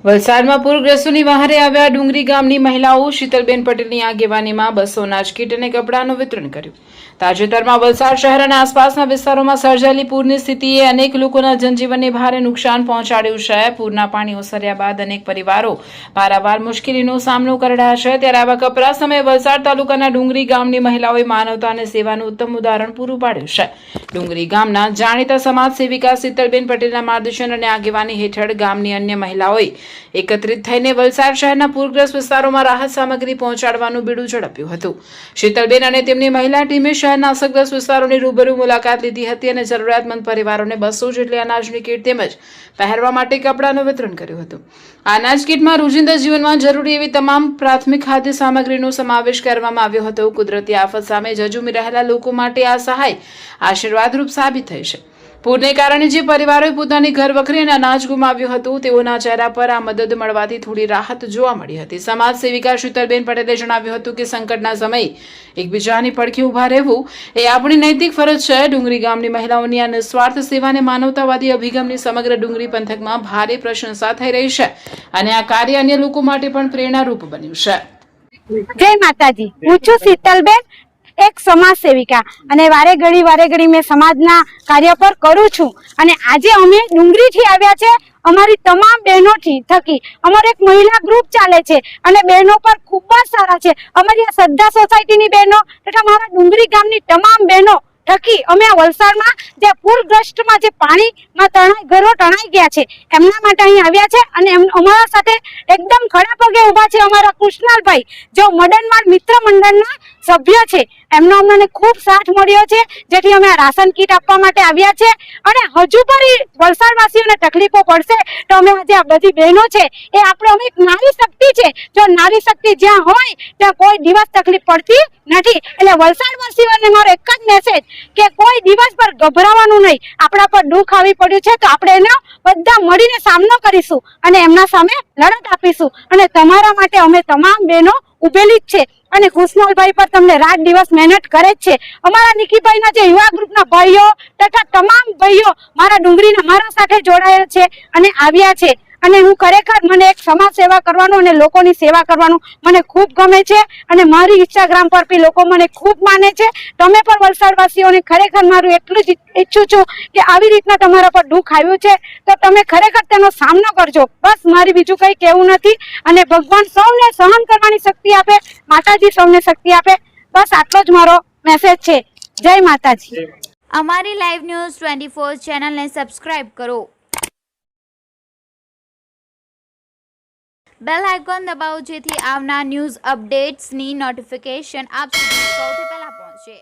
વલસાડમાં પૂરગ્રસ્તોની વહારે આવ્યા ડુંગરી ગામની મહિલાઓ શીતલબેન પટેલની આગેવાનીમાં 200 અનાજ કીટ અને કપડાનું વિતરણ કર્યું। તાજેતરમાં વલસાડ શહેર અને આસપાસના વિસ્તારોમાં સર્જાયેલી પૂરની સ્થિતિએ અનેક લોકોના જનજીવનને ભારે નુકસાન પહોંચાડ્યું છે। પૂરના પાણી ઓસર્યા બાદ અનેક પરિવારો પારાવાર મુશ્કેલીનો સામનો કરી રહ્યા છે। ત્યારે આવા કપરા સમયે વલસાડ તાલુકાના ડુંગરી ગામની મહિલાઓએ માનવતા અને સેવાનું ઉત્તમ ઉદાહરણ પૂરું પાડ્યું છે। ડુંગરી ગામના જાણીતા સમાજ સેવિકા શીતલબેન પટેલના માર્ગદર્શન અને આગેવાની હેઠળ ગામની અન્ય મહિલાઓએ એકત્રિત થઈને વલસાડ શહેરના પૂરગ્રસ્ત વિસ્તારોમાં રાહત સામગ્રી પહોંચાડવાનું બીડું ઝડપ્યું હતું। શીતલબેન અને તેમની મહિલા ટીમે શહેરના અસરગ્રસ્ત વિસ્તારોની રૂબરૂ મુલાકાત લીધી હતી અને જરૂરિયાતમંદ પરિવારોને 200 જેટલી અનાજની કીટ તેમજ પહેરવા માટે કપડાનું વિતરણ કર્યું હતું। આ અનાજ કીટમાં રોજિંદા જીવનમાં જરૂરી એવી તમામ પ્રાથમિક ખાદ્ય સામગ્રીનો સમાવેશ કરવામાં આવ્યો હતો। કુદરતી આફત સામે ઝઝૂમી રહેલા લોકો માટે આ સહાય આશીર્વાદરૂપ સાબિત થઈ છે। પૂરને કારણે જે પરિવારોએ પોતાની ઘર વખરી અને અનાજ ગુમાવ્યું હતું તેઓના ચહેરા પર આ મદદ મળવાથી થોડી રાહત જોવા મળી હતી। સમાજ સેવિકા શીતલબેન પટેલે જણાવ્યું હતું કે સંકટના સમયે એકબીજાની પડખે ઉભા રહેવું એ આપણી નૈતિક ફરજ છે। ડુંગરી ગામની મહિલાઓની આ નિસ્વાર્થ સેવા અને માનવતાવાદી અભિગમની સમગ્ર ડુંગરી પંથકમાં ભારે પ્રશંસા થઈ રહી છે અને આ કાર્ય અન્ય લોકો માટે પણ પ્રેરણારૂપ બન્યું છે। જય માતાજી, હું છું શીતલબેન, એક સમાજ સેવિકા અને વારે ઘડી મેં સમાજના કાર્ય પર કરું છું। અને આજે અમે ડુંગરીથી આવ્યા છે। અમારી તમામ બહેનો થકી અમારું એક મહિલા ગ્રુપ ચાલે છે અને બહેનો પર ખૂબ જ સારા છે। અમારી આ શ્રદ્ધા સોસાયટીની બહેનો તથા મારા ડુંગરી ગામની તમામ બહેનો થકી અમે વલસાડમાં જે પૂરગ્રસ્તમાં જે પાણીમાં ઘરો તણાઈ ગયા છે એમના માટે અહીં આવ્યા છે અને અમારા સાથે એકદમ ખડા પગે ઉભા છે અમારા કૃષ્ણભાઈ, જો મદનમાળ મિત્ર મંડળના સભ્ય છે। એમનો અમને ખૂબ સાથ મળ્યો છે, જેથી અમે આ રાશન કીટ આપવા માટે આવ્યા છે। અને હજુ પણ વલસાડવાસીઓને તકલીફો પડશે તો અમે આજે આ બધી બહેનો છે એ આપણે અમે એક નારી શક્તિ છે, જો નારી શક્તિ જ્યાં હોય ત્યાં કોઈ દિવસ તકલીફ પડતી નથી। એટલે વલસાડવાસીઓને મારો એક જ મેસેજ કે કોઈ દિવસ પર ગભરાવાનું નહીં। આપણા પર દુઃખ આવી પડ્યું છે તો આપણે એનો બધા મળીને સામનો કરીશું અને એમના સામે લડત આપીશું અને તમારા માટે અમે તમામ બહેનો ઉભેલી જ છે। અને કૃષ્ણભાઈ પર તમને રાત દિવસ મહેનત કરે જ છે। અમારા નિકીભાઈના જે યુવા ગ્રુપના ભાઈઓ તથા તમામ ભાઈઓ મારા ડુંગરીના મારા સાથે જોડાયેલ છે અને આવ્યા છે। અને હું ખરેખર મને એક સમાજ સેવા કરવાનું અને લોકોની સેવા કરવાનું મને ખૂબ ગમે છે અને મારી ઇન્સ્ટાગ્રામ પર બી લોકો મને ખૂબ માને છે। તમે પણ વલસાડવાસીઓને ખરેખર મારું એટલું જ ઈચ્છું છું કે આવી રીતના તમારા પર દુઃખ આવ્યું છે તો તમે ખરેખર તેનો સામનો કરજો। બસ મારી બીજું કંઈ કહેવું નથી અને ભગવાન સૌને સહન કરવાની શક્તિ આપે, માતાજી સૌને શક્તિ આપે। બસ આટલો જ મારો મેસેજ છે। જય માતાજી। અમારી લાઈવ ન્યૂઝ 24 ચેનલને સબસ્ક્રાઇબ કરો, બેલ આઇકોન દબાવો જેથી આવનાર ન્યૂઝ અપડેટ્સની નોટિફિકેશન આપ સુધી સૌથી પહેલા પહોંચે।